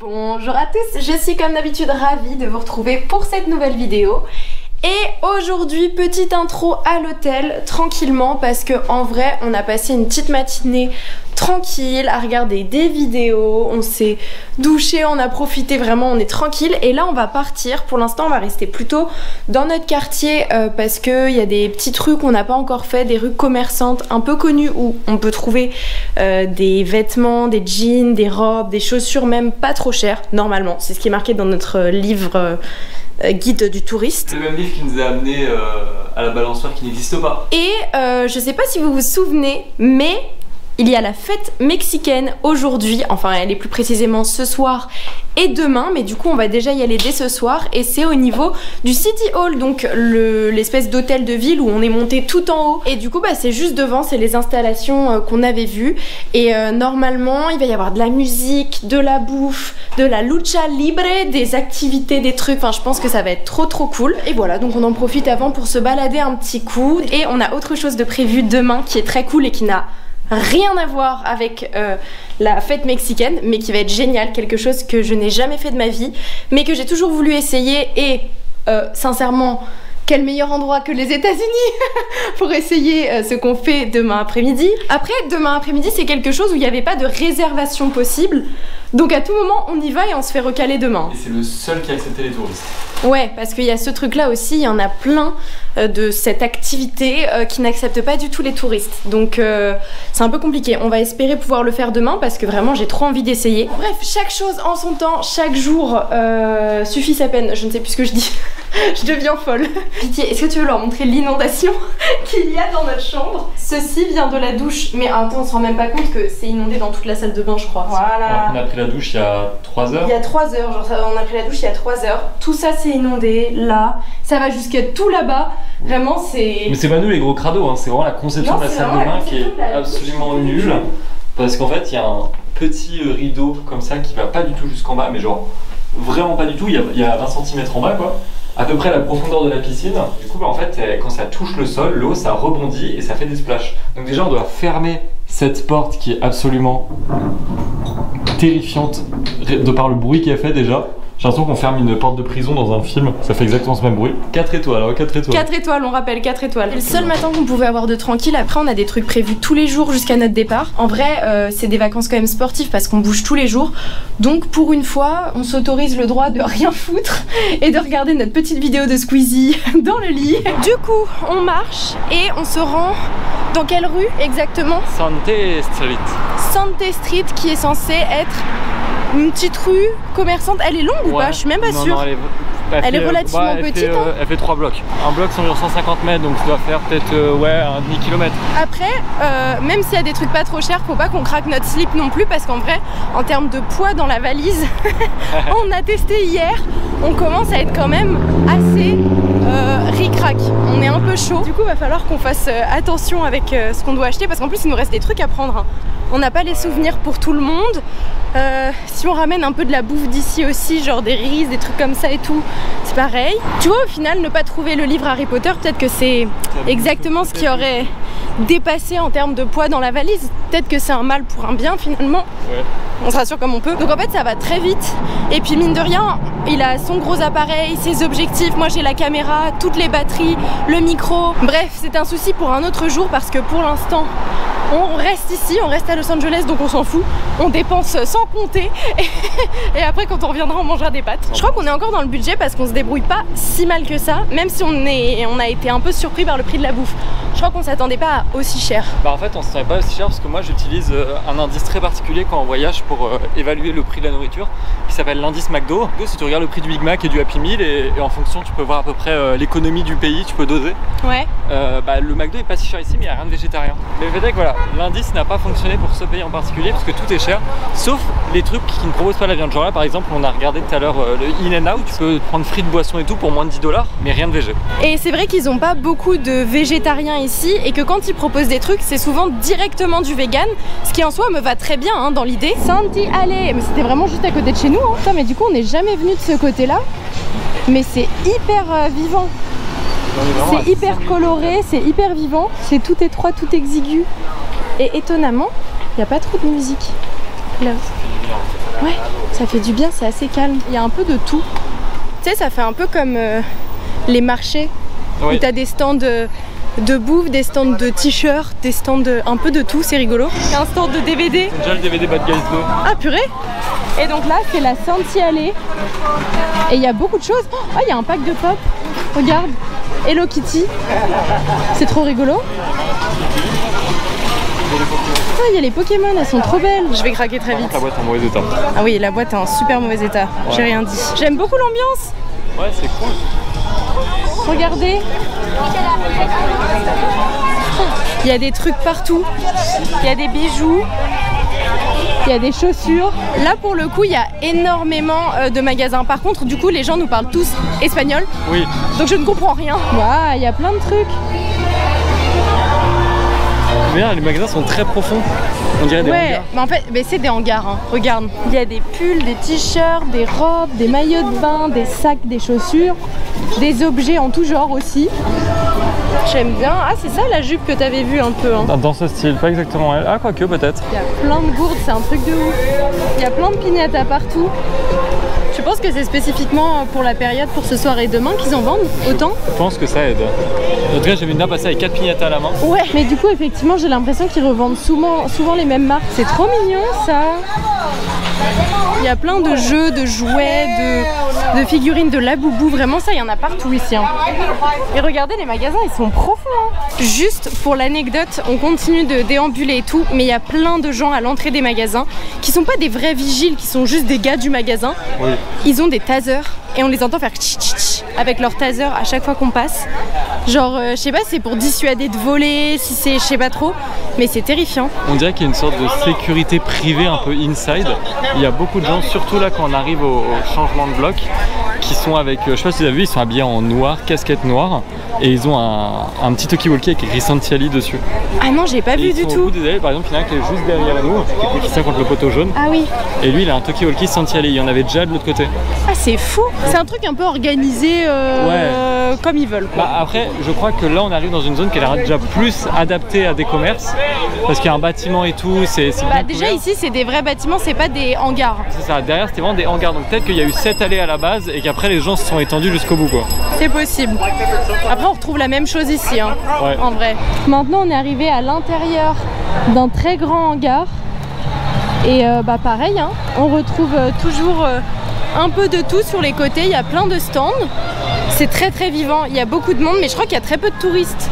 Bonjour à tous, je suis comme d'habitude ravie de vous retrouver pour cette nouvelle vidéo. Et aujourd'hui, petite intro à l'hôtel, tranquillement, parce que en vrai, on a passé une petite matinée tranquille à regarder des vidéos, on s'est douché, on a profité, vraiment, on est tranquille. Et là, on va partir. Pour l'instant, on va rester plutôt dans notre quartier parce qu'il y a des petites rues qu'on n'a pas encore fait, des rues commerçantes un peu connues où on peut trouver des vêtements, des jeans, des robes, des chaussures même pas trop chères, normalement. C'est ce qui est marqué dans notre livre guide du touriste. Le même livre qui nous a amené à la balançoire qui n'existe pas. Et je sais pas si vous vous souvenez, mais il y a la fête mexicaine aujourd'hui, enfin elle est plus précisément ce soir et demain, mais du coup on va déjà y aller dès ce soir et c'est au niveau du City Hall, donc l'espèce d'hôtel de ville où on est monté tout en haut et du coup bah, c'est juste devant, c'est les installations qu'on avait vues et normalement il va y avoir de la musique, de la bouffe, de la lucha libre, des activités, des trucs, enfin je pense que ça va être trop cool et voilà, donc on en profite avant pour se balader un petit coup et on a autre chose de prévu demain qui est très cool et qui n'a rien à voir avec la fête mexicaine, mais qui va être génial, quelque chose que je n'ai jamais fait de ma vie, mais que j'ai toujours voulu essayer et sincèrement, quel meilleur endroit que les États-Unis pour essayer ce qu'on fait demain après-midi. Après, demain après-midi, c'est quelque chose où il n'y avait pas de réservation possible, donc à tout moment, on y va et on se fait recaler demain. Et c'est le seul qui a accepté les touristes. Ouais, parce qu'il y a ce truc-là aussi, il y en a plein de cette activité qui n'accepte pas du tout les touristes. Donc c'est un peu compliqué. On va espérer pouvoir le faire demain parce que vraiment j'ai trop envie d'essayer. Bref, chaque chose en son temps, chaque jour suffit sa peine. Je ne sais plus ce que je dis. Je deviens folle. Pitié, est-ce que tu veux leur montrer l'inondation qu'il y a dans notre chambre? Ceci vient de la douche, mais attends, on se rend même pas compte que c'est inondé dans toute la salle de bain, je crois. Voilà. On a pris la douche il y a 3 heures. Il y a 3 heures, genre on a pris la douche il y a 3 heures. Tout ça c'est inondé, là, ça va jusqu'à tout là-bas. Vraiment c'est... Mais c'est pas nous les gros crados, hein. C'est vraiment la conception de la salle de bain qui est absolument nulle. Parce qu'en fait il y a un petit rideau comme ça qui va pas du tout jusqu'en bas, mais genre vraiment pas du tout, il y a 20 cm en bas quoi. À peu près la profondeur de la piscine. Du coup bah, en fait quand ça touche le sol, l'eau ça rebondit et ça fait des splashs. Donc déjà on doit fermer cette porte qui est absolument terrifiante de par le bruit qu'elle fait déjà. J'ai l'impression qu'on ferme une porte de prison dans un film, ça fait exactement ce même bruit. 4 étoiles, alors 4 étoiles. 4 étoiles, on rappelle 4 étoiles. C'est le seul matin qu'on pouvait avoir de tranquille, après on a des trucs prévus tous les jours jusqu'à notre départ. En vrai, c'est des vacances quand même sportives parce qu'on bouge tous les jours. Donc pour une fois, on s'autorise le droit de rien foutre et de regarder notre petite vidéo de Squeezie dans le lit. Du coup, on marche et on se rend dans quelle rue exactement? Santé Street. Santé Street qui est censée être une petite rue commerçante. Elle est longue ou pas? Je suis même pas sûre. Elle est relativement petite. Elle fait 3 blocs. Un bloc c'est environ 150 mètres, donc ça doit faire peut-être ouais, un demi-kilomètre. Après, même s'il y a des trucs pas trop chers, faut pas qu'on craque notre slip non plus, parce qu'en vrai, en termes de poids dans la valise, on a testé hier, on commence à être quand même assez ric-rac. On est un peu chaud. Du coup, va falloir qu'on fasse attention avec ce qu'on doit acheter, parce qu'en plus, il nous reste des trucs à prendre. Hein. On n'a pas les souvenirs pour tout le monde. Si on ramène un peu de la bouffe d'ici aussi, genre des riz, des trucs comme ça et tout, c'est pareil. Tu vois, au final, ne pas trouver le livre Harry Potter, peut-être que c'est exactement ce qui aurait dépassé en termes de poids dans la valise. Peut-être que c'est un mal pour un bien finalement. Ouais. On se rassure comme on peut. Donc en fait ça va très vite. Et puis mine de rien, il a son gros appareil, ses objectifs, moi j'ai la caméra, toutes les batteries, le micro. Bref, c'est un souci pour un autre jour parce que pour l'instant on reste ici, on reste à Los Angeles, donc on s'en fout. On dépense sans compter et après quand on reviendra on mangera des pâtes. Je crois qu'on est encore dans le budget parce qu'on se débrouille pas si mal que ça, même si on a été un peu surpris par le prix de la bouffe. Je crois qu'on s'attendait pas à aussi cher. Bah en fait on s'attendait pas aussi cher parce que moi j'utilise un indice très particulier quand on voyage pour évaluer le prix de la nourriture qui s'appelle l'indice McDo. Si tu regardes le prix du Big Mac et du Happy Meal et en fonction tu peux voir à peu près l'économie du pays, tu peux doser. Ouais. Bah, le McDo est pas si cher ici mais il n'y a rien de végétarien. Mais le fait est que voilà, l'indice n'a pas fonctionné pour ce pays en particulier parce que tout est cher sauf les trucs qui ne proposent pas la viande. Genre là par exemple on a regardé tout à l'heure le In-N-Out, tu peux prendre frites, boissons et tout pour moins de 10 $, mais rien de végé. Et c'est vrai qu'ils n'ont pas beaucoup de végétariens ici et que quand ils proposent des trucs c'est souvent directement du vegan, ce qui en soi me va très bien hein, dans l'idée. Santi allez, mais c'était vraiment juste à côté de chez nous hein. Putain, mais du coup on n'est jamais venu de ce côté là, mais c'est hyper vivant. C'est hyper coloré, c'est hyper vivant, c'est tout étroit, tout exigu. Et étonnamment, il n'y a pas trop de musique. Là. Ouais, ça fait du bien, c'est assez calme. Il y a un peu de tout. Tu sais, ça fait un peu comme les marchés où t'as des stands de bouffe, des stands de t-shirts, des stands un peu de tout, c'est rigolo. Il y a un stand de DVD. C'est déjà le DVD Bad Guys 2. Ah purée. Et donc là, c'est la Santi Alley. Et il y a beaucoup de choses. Oh, il y a un pack de pop. Regarde. Hello Kitty. C'est trop rigolo. Ah, il y a les Pokémon, elles sont trop belles. Je vais craquer très vite. La boîte en mauvais état. Ah oui, la boîte est en super mauvais état. J'ai rien dit. J'aime beaucoup l'ambiance. Ouais, c'est cool. Regardez. Il y a des trucs partout. Il y a des bijoux. Il y a des chaussures. Là, pour le coup, il y a énormément de magasins. Par contre, du coup, les gens nous parlent tous espagnol. Oui. Donc je ne comprends rien. Waouh, il y a plein de trucs. Mais là, les magasins sont très profonds. On dirait des hangars. Mais en fait, c'est des hangars. Hein. Regarde. Il y a des pulls, des t-shirts, des robes, des maillots de bain, des sacs, des chaussures, des objets en tout genre aussi. J'aime bien. Ah, c'est ça la jupe que t'avais vue un peu. Hein. Dans ce style, pas exactement elle. Ah, quoique, peut-être. Il y a plein de gourdes, c'est un truc de ouf. Il y a plein de piñatas partout. Je pense que c'est spécifiquement pour la période, pour ce soir et demain qu'ils en vendent autant. Je pense que ça aide. En tout cas, j'ai vu Nina passer avec 4 piñatas à la main. Ouais, mais du coup, effectivement, j'ai l'impression qu'ils revendent souvent les mêmes marques. C'est trop mignon ça. Il y a plein de jeux, de jouets, de figurines, de Labubu. Vraiment, ça, il y en a partout ici. Hein. Et regardez, les magasins, ils sont profonds. Hein. Juste pour l'anecdote, on continue de déambuler et tout, mais il y a plein de gens à l'entrée des magasins qui sont pas des vrais vigiles, qui sont juste des gars du magasin. Oui. Ils ont des tasers et on les entend faire tch tch tch avec leur taser à chaque fois qu'on passe. Genre, je sais pas si c'est pour dissuader de voler, si c'est, je sais pas trop, mais c'est terrifiant. On dirait qu'il y a une sorte de sécurité privée un peu inside. Il y a beaucoup de gens, surtout là quand on arrive au changement de bloc, qui sont avec, je sais pas si vous avez vu, ils sont habillés en noir, casquette noire, et ils ont un petit talkie-walkie avec écrit Santi Alley dessus. Ah non, j'ai pas vu du tout. Au bout des allées, par exemple, il y en a un qui est juste derrière nous, qui tient contre le poteau jaune. Ah oui. Et lui, il a un talkie-walkie Santi Alley. Il y en avait déjà de l'autre côté. Ah, c'est fou. C'est un truc un peu organisé comme ils veulent. Quoi. Bah, après, je crois que là, on arrive dans une zone qui a l'air déjà plus adaptée à des commerces, parce qu'il y a un bâtiment et tout. C'est bien déjà couvert. ici, c'est des vrais bâtiments, c'est pas des hangars. C'est ça. Derrière, c'était vraiment des hangars. Donc peut-être qu'il y a eu 7 allées à la base et qu'après, les gens se sont étendus jusqu'au bout, quoi. C'est possible. Après, on retrouve la même chose ici, hein, ouais. En vrai. Maintenant, on est arrivé à l'intérieur d'un très grand hangar. Et pareil, hein, on retrouve toujours un peu de tout sur les côtés. Il y a plein de stands. C'est très très vivant. Il y a beaucoup de monde, mais je crois qu'il y a très peu de touristes.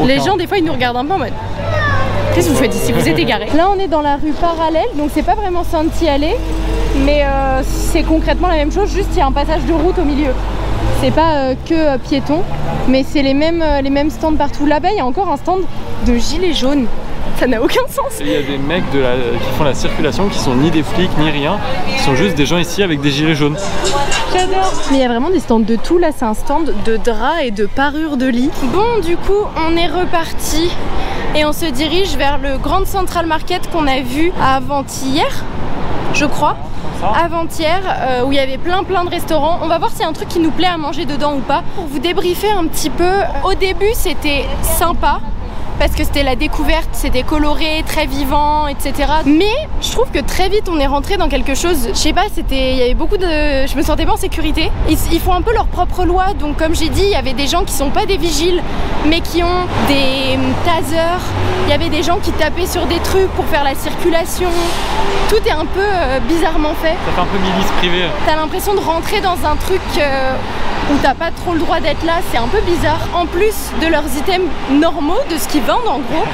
Les gens, des fois, ils nous regardent un peu en mode qu'est-ce que vous faites ici? Vous êtes égarés. Là, on est dans la rue parallèle, donc c'est pas vraiment Santi Alley, mais c'est concrètement la même chose, juste il y a un passage de route au milieu. C'est pas que piéton, mais c'est les mêmes stands partout. Là-bas, il y a encore un stand de gilets jaunes. Ça n'a aucun sens. Il y a des mecs qui font la circulation qui sont ni des flics ni rien, qui sont juste des gens ici avec des gilets jaunes. J'adore. Mais il y a vraiment des stands de tout. Là, c'est un stand de draps et de parures de lit. Bon, du coup, on est reparti et on se dirige vers le Grand Central Market qu'on a vu avant-hier, je crois. Avant-hier, où il y avait plein de restaurants. On va voir s'il y a un truc qui nous plaît à manger dedans ou pas. Pour vous débriefer un petit peu, au début c'était sympa parce que c'était la découverte, c'était coloré, très vivant, etc. Mais je trouve que très vite on est rentré dans quelque chose, je sais pas, il y avait beaucoup de... Je me sentais pas en sécurité. Ils font un peu leur propre loi, donc comme j'ai dit, il y avait des gens qui sont pas des vigiles, mais qui ont des tasers. Il y avait des gens qui tapaient sur des trucs pour faire la circulation. Tout est un peu bizarrement fait. Ça fait un peu milice privée. T'as l'impression de rentrer dans un truc où t'as pas trop le droit d'être là, c'est un peu bizarre. En plus de leurs items normaux, de ce qu'ils vendent en gros,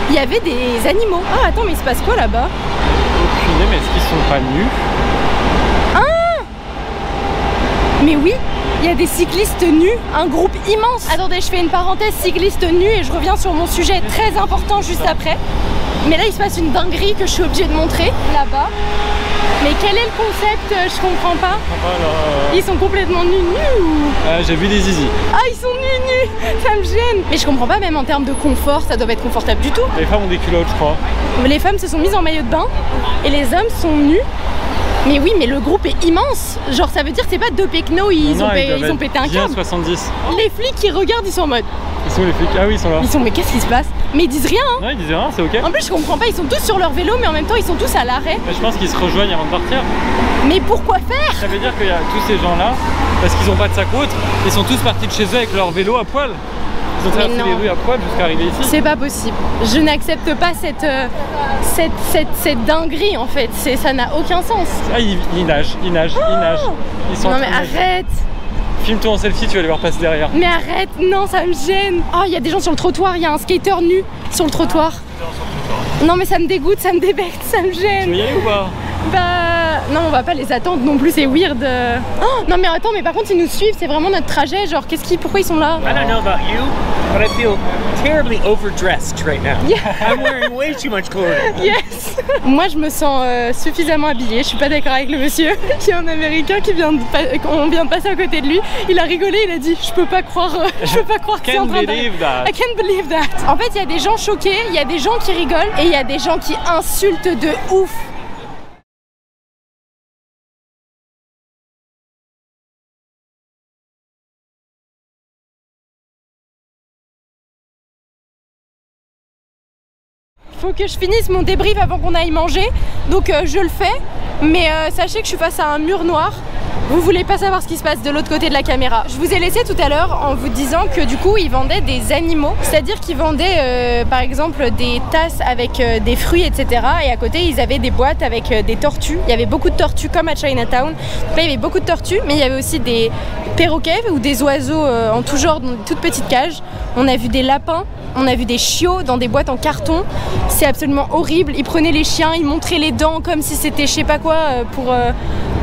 il y avait des animaux. Ah attends, mais il se passe quoi là-bas? Aucune idée, mais est-ce qu'ils sont pas nus? Ah! Mais oui, il y a des cyclistes nus, un groupe immense. Attendez, je fais une parenthèse cyclistes nus et je reviens sur mon sujet très important juste après. Mais là il se passe une dinguerie que je suis obligée de montrer là-bas. Mais quel est le concept? Je comprends pas. Ils sont complètement nus ou... J'ai vu des zizi. Ah, ils sont nus, ça me gêne. Mais je comprends pas, même en termes de confort, ça doit être confortable du tout. Les femmes ont des culottes, je crois. Les femmes se sont mises en maillot de bain et les hommes sont nus. Mais oui, mais le groupe est immense. Genre ça veut dire que c'est pas deux pecnos, ils ont pété un câble. 70. Les flics qui regardent, ils sont en mode... Ils sont les flics? Ah oui, ils sont là. Ils sont, mais qu'est-ce qui se passe? Mais ils disent rien hein. Non, ils disent rien, c'est ok. En plus je comprends pas, ils sont tous sur leur vélo mais en même temps ils sont tous à l'arrêt. Je pense qu'ils se rejoignent avant de partir. Mais pourquoi faire? Ça veut dire qu'il y a tous ces gens là, parce qu'ils ont pas de sac autre, ils sont tous partis de chez eux avec leur vélo à poil. Ils ont traversé les rues à poil jusqu'à arriver ici. C'est pas possible. Je n'accepte pas cette dinguerie en fait. Ça n'a aucun sens. Ah, ils nagent. Ils sont non mais arrête. Filme-toi en selfie, tu vas les voir passer derrière. Mais arrête, non, ça me gêne. Oh, il y a des gens sur le trottoir, il y a un skater nu sur le trottoir. Non mais ça me dégoûte, ça me débecte, ça me gêne. Tu veux y aller ou pas? Bah non, on va pas les attendre non plus, c'est weird. Oh, non mais attends, mais par contre ils nous suivent, c'est vraiment notre trajet, genre pourquoi ils sont là? I don't know about you, but I feel terribly overdressed right now. Yeah. I'm wearing way too much clothing. Yes. Moi je me sens suffisamment habillée, je suis pas d'accord avec le monsieur. Il y a un américain qui vient on vient de passer à côté de lui, il a rigolé, il a dit je peux pas croire que c'est en train de... I can't believe that. En fait il y a des gens choqués, il y a des gens qui rigolent et il y a des gens qui insultent de ouf. Faut que je finisse mon débrief avant qu'on aille manger, donc je le fais, mais sachez que je suis face à un mur noir. Vous voulez pas savoir ce qui se passe de l'autre côté de la caméra. Je vous ai laissé tout à l'heure en vous disant que du coup ils vendaient des animaux, c'est-à-dire qu'ils vendaient par exemple des tasses avec des fruits etc. Et à côté ils avaient des boîtes avec des tortues. Il y avait beaucoup de tortues comme à Chinatown. Donc là il y avait beaucoup de tortues, mais il y avait aussi des perroquets ou des oiseaux en tout genre dans des toutes petites cages. On a vu des lapins. On a vu des chiots dans des boîtes en carton, c'est absolument horrible. Ils prenaient les chiens, ils montraient les dents comme si c'était je sais pas quoi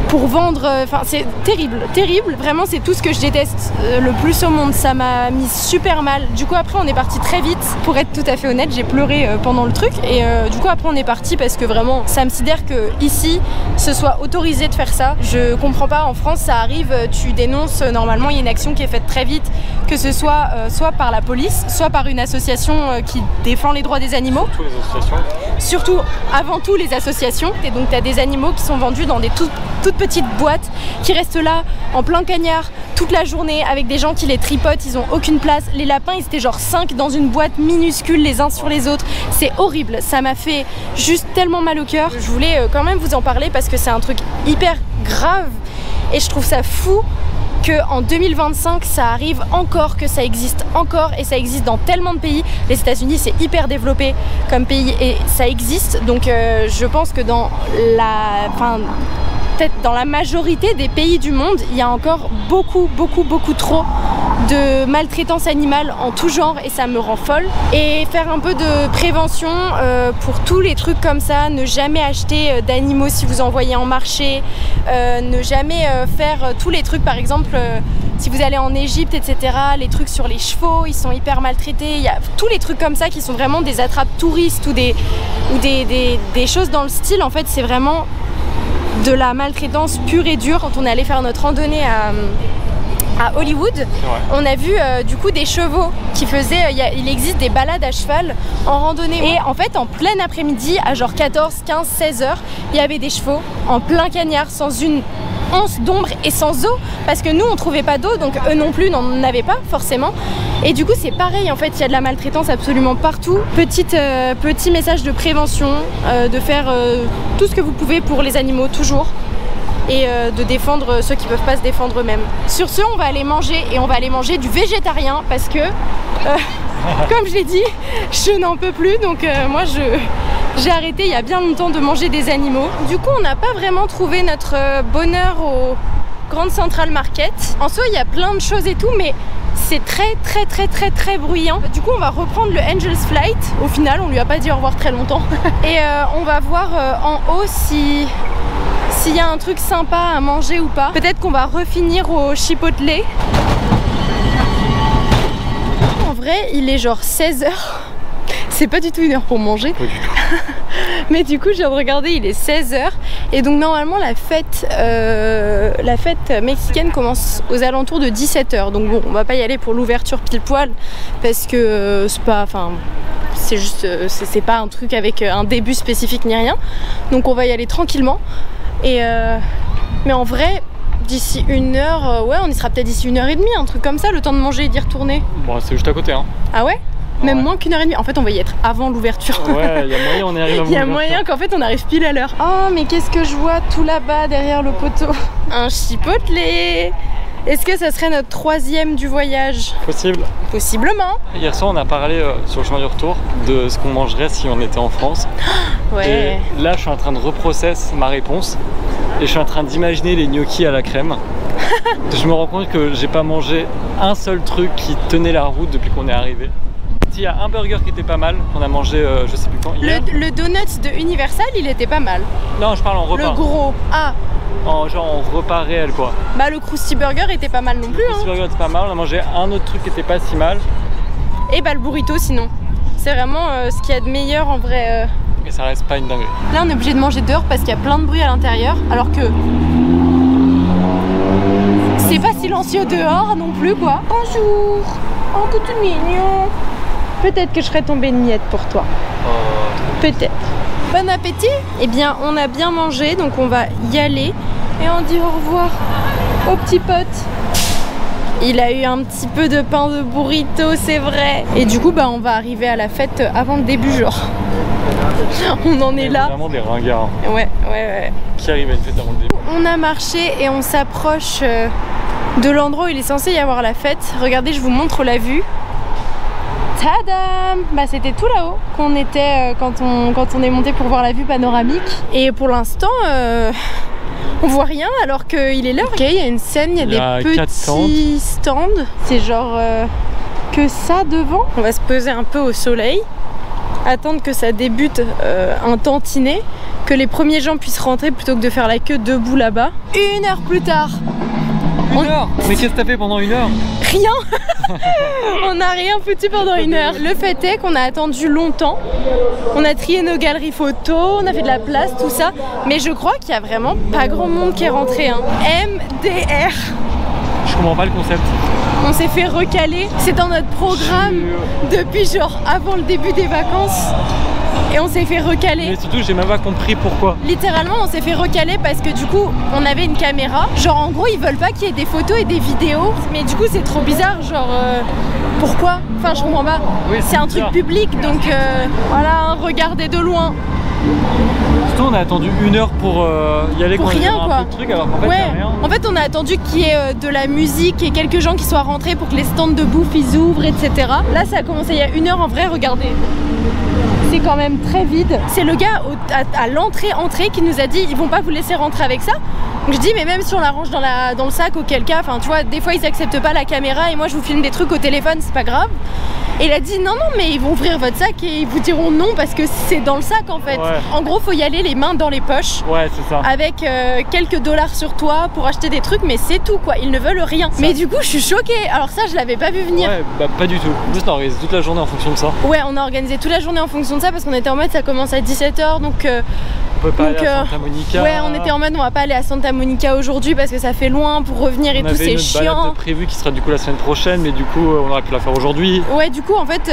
pour vendre, enfin c'est terrible, terrible, vraiment c'est tout ce que je déteste le plus au monde, ça m'a mis super mal. Du coup après on est parti très vite, pour être tout à fait honnête j'ai pleuré pendant le truc et du coup après on est parti parce que vraiment ça me sidère que ici ce soit autorisé de faire ça. Je comprends pas, en France ça arrive, tu dénonces, normalement il y a une action qui est faite très vite, que ce soit soit par la police, soit par une association qui défend les droits des animaux. Surtout les associations. Surtout, avant tout les associations. Et donc tu as des animaux qui sont vendus dans des toutes petites boîtes qui restent là en plein cagnard toute la journée avec des gens qui les tripotent, ils ont aucune place. Les lapins ils étaient genre 5 dans une boîte minuscule les uns sur les autres. C'est horrible, ça m'a fait juste tellement mal au cœur. Je voulais quand même vous en parler parce que c'est un truc hyper grave et je trouve ça fou qu'en 2025 ça arrive encore, que ça existe encore, et ça existe dans tellement de pays. Les États-Unis c'est hyper développé comme pays et ça existe, donc je pense que dans peut-être dans la majorité des pays du monde il y a encore beaucoup trop de maltraitance animale en tout genre et ça me rend folle. Et faire un peu de prévention pour tous les trucs comme ça, ne jamais acheter d'animaux si vous en voyez en marché, ne jamais faire tous les trucs par exemple si vous allez en Égypte etc, les trucs sur les chevaux ils sont hyper maltraités, il y a tous les trucs comme ça qui sont vraiment des attrapes touristes ou des choses dans le style, en fait c'est vraiment de la maltraitance pure et dure. Quand on est allé faire notre randonnée à Hollywood, on a vu du coup des chevaux qui faisaient, il existe des balades à cheval en randonnée et en fait en plein après-midi à genre 14, 15, 16 heures il y avait des chevaux en plein cagnard sans une once d'ombre et sans eau parce que nous on trouvait pas d'eau donc eux non plus n'en avaient pas forcément et du coup c'est pareil en fait, il y a de la maltraitance absolument partout. Petit message de prévention, de faire tout ce que vous pouvez pour les animaux toujours et de défendre ceux qui peuvent pas se défendre eux-mêmes. Sur ce on va aller manger et on va aller manger du végétarien parce que comme je l'ai dit je n'en peux plus donc moi j'ai arrêté il y a bien longtemps de manger des animaux. Du coup on n'a pas vraiment trouvé notre bonheur au Grand Central Market. En soi il y a plein de choses et tout mais c'est très bruyant. Du coup on va reprendre le Angel's Flight. Au final on lui a pas dit au revoir très longtemps et on va voir en haut s'il y a un truc sympa à manger ou pas. Peut-être qu'on va refinir au Chipotle. En vrai il est genre 16 h. C'est pas du tout une heure pour manger. Pas du tout. Mais du coup je viens de regarder, il est 16 h et donc normalement la fête mexicaine commence aux alentours de 17 h. Donc bon on va pas y aller pour l'ouverture pile poil parce que c'est pas, enfin c'est juste, c'est pas un truc avec un début spécifique ni rien. Donc on va y aller tranquillement. Mais en vrai, d'ici 1 heure, ouais, on y sera peut-être d'ici 1h30, un truc comme ça, le temps de manger et d'y retourner. Bon, c'est juste à côté, hein. Ah ouais? Même Ouais. moins qu'1h30. En fait, on va y être avant l'ouverture. Ouais, il y a moyen, on y arrive avant. Il y a moyen qu'en fait, on arrive pile à l'heure. Oh, mais qu'est-ce que je vois tout là-bas derrière le poteau? Un chipotle. Est-ce que ça serait notre 3e du voyage? Possible. Possiblement. Hier soir, on a parlé sur le chemin du retour de ce qu'on mangerait si on était en France. Ouais. Et là, je suis en train de reprocess ma réponse. Et je suis en train d'imaginer les gnocchis à la crème. Je me rends compte que j'ai pas mangé un seul truc qui tenait la route depuis qu'on est arrivé. Il y a un burger qui était pas mal, qu'on a mangé je sais plus quand, hier. Le donut de Universal, il était pas mal. Non, je parle en repas. Le gros. Ah, Genre en repas réel, quoi. bah le Krusty Burger était pas mal non plus. Le burger était pas mal, on a mangé un autre truc qui était pas si mal. Et bah le burrito sinon. C'est vraiment ce qu'il y a de meilleur en vrai. Et ça reste pas une dinguerie. Là on est obligé de manger dehors parce qu'il y a plein de bruit à l'intérieur. Alors que c'est pas silencieux dehors non plus quoi. Bonjour. Oh que tu es mignon. Peut-être que je serais tombée une miette pour toi. Peut-être. Bon appétit. Eh bien on a bien mangé donc on va y aller. Et on dit au revoir au petit pote. Il a eu un petit peu de pain de burrito, c'est vrai. Et du coup, bah, on va arriver à la fête avant le début, genre. On en est là. Vraiment des ringards Ouais. qui arrivent à une fête avant le début. On a marché et on s'approche de l'endroit où il est censé y avoir la fête. Regardez, je vous montre la vue. Tadam! Bah, c'était tout là-haut qu'on était quand on est monté pour voir la vue panoramique. Et pour l'instant, on voit rien alors qu'il est l'heure. Ok, il y a une scène, il y a des petits stands. C'est genre que ça devant. On va se poser un peu au soleil, attendre que ça débute un tantinet, que les premiers gens puissent rentrer plutôt que de faire la queue debout là-bas. 1 heure plus tard. 1 heure? Mais qu'est-ce que t'as fait pendant 1 heure? Rien. On n'a rien foutu pendant 1 heure. Le fait est qu'on a attendu longtemps. On a trié nos galeries photos, on a fait de la place, tout ça. Mais je crois qu'il y a vraiment pas grand monde qui est rentré. Hein. MDR. Je comprends pas le concept. On s'est fait recaler. C'est dans notre programme depuis genre avant le début des vacances. Et on s'est fait recaler. Mais surtout, j'ai même pas compris pourquoi. Littéralement, on s'est fait recaler parce que du coup, on avait une caméra. Genre, en gros, ils veulent pas qu'il y ait des photos et des vidéos. Mais du coup, c'est trop bizarre. Genre, pourquoi? Enfin, je comprends pas. Oui, c'est un truc public, donc voilà, regardez de loin. Surtout, on a attendu 1 heure pour y aller pour quand il y rien, avait quoi. un peu de trucs, alors qu'en fait, ouais. y a rien. En fait, on a attendu qu'il y ait de la musique et quelques gens qui soient rentrés pour que les stands de bouffe ils ouvrent, etc. Là, ça a commencé il y a 1 heure. En vrai, regardez. C'est quand même très vide. C'est le gars à l'entrée qui nous a dit ils vont pas vous laisser rentrer avec ça. Donc je dis mais même si on la range dans le sac, auquel cas, enfin tu vois, des fois ils acceptent pas la caméra et moi je vous filme des trucs au téléphone, c'est pas grave. Et il a dit non mais ils vont ouvrir votre sac et ils vous diront non parce que c'est dans le sac en fait. Ouais. En gros faut y aller les mains dans les poches. Ouais, c'est ça. Avec quelques dollars sur toi pour acheter des trucs, mais c'est tout quoi, ils ne veulent rien. Mais du coup je suis choquée, alors ça je l'avais pas vu venir. Ouais, bah pas du tout. En plus on a organisé toute la journée en fonction de ça. Ouais, on a organisé toute la journée en fonction de ça parce qu'on était en mode ça commence à 17h donc on peut pas aller à Santa Monica. Ouais, on était en mode on va pas aller à Santa Monica aujourd'hui parce que ça fait loin pour revenir et tout, c'est chiant. On avait une balade prévue qui sera du coup la semaine prochaine, mais du coup on aurait pu la faire aujourd'hui. Ouais, du coup en fait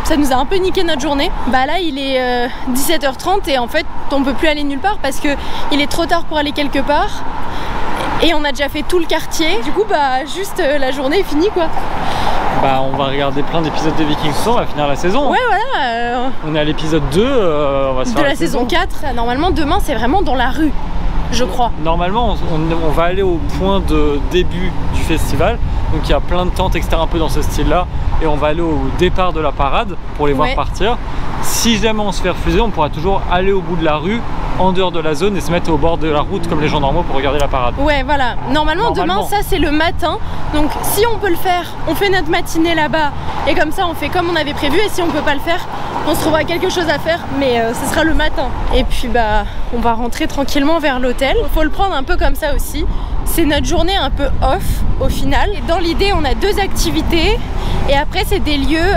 ça nous a un peu niqué notre journée. Bah là il est 17h30 et en fait on peut plus aller nulle part parce que il est trop tard pour aller quelque part. Et on a déjà fait tout le quartier. Du coup bah juste la journée est finie quoi. Bah on va regarder plein d'épisodes de Vikings, on va finir la saison. Ouais voilà. On est à l'épisode 2, on va se faire de la saison 4. Normalement demain c'est vraiment dans la rue, je crois. Normalement on va aller au point de début du festival. Donc il y a plein de tentes etc un peu dans ce style là. Et on va aller au départ de la parade pour les voir partir. Si jamais on se fait refuser, on pourra toujours aller au bout de la rue, en dehors de la zone et se mettre au bord de la route comme les gens normaux pour regarder la parade. Ouais voilà, normalement. Demain ça c'est le matin. Donc si on peut le faire, on fait notre matinée là-bas. Et comme ça on fait comme on avait prévu. Et si on peut pas le faire, on se trouvera quelque chose à faire. Mais ce sera le matin. Et puis bah on va rentrer tranquillement vers l'hôtel. Faut le prendre un peu comme ça aussi. C'est notre journée un peu off au final. Et dans l'idée on a 2 activités. Et après c'est des lieux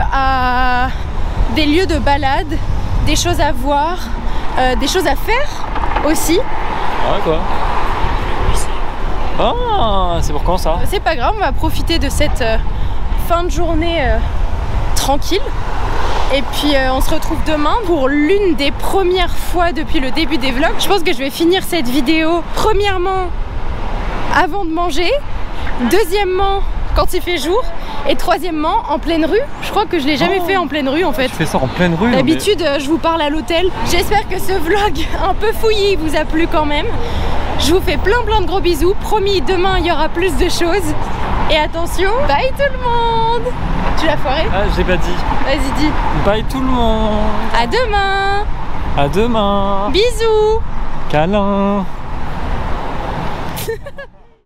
de balade, des choses à voir, des choses à faire aussi. Ouais quoi. Ah, c'est pour quand ça? C'est pas grave, on va profiter de cette fin de journée tranquille. Et puis on se retrouve demain pour l'une des premières fois depuis le début des vlogs. Je pense que je vais finir cette vidéo premièrement avant de manger, deuxièmement quand il fait jour, et troisièmement en pleine rue. Je crois que je l'ai jamais fait en pleine rue en fait. Tu fais ça en pleine rue? D'habitude je vous parle à l'hôtel. J'espère que ce vlog un peu fouillis vous a plu quand même. Je vous fais plein de gros bisous. Promis, demain il y aura plus de choses. Et attention, bye tout le monde. Tu l'as foiré? Ah, j'ai pas dit. Vas-y, dis. Bye tout le monde. À demain. À demain. Bisous. Câlin.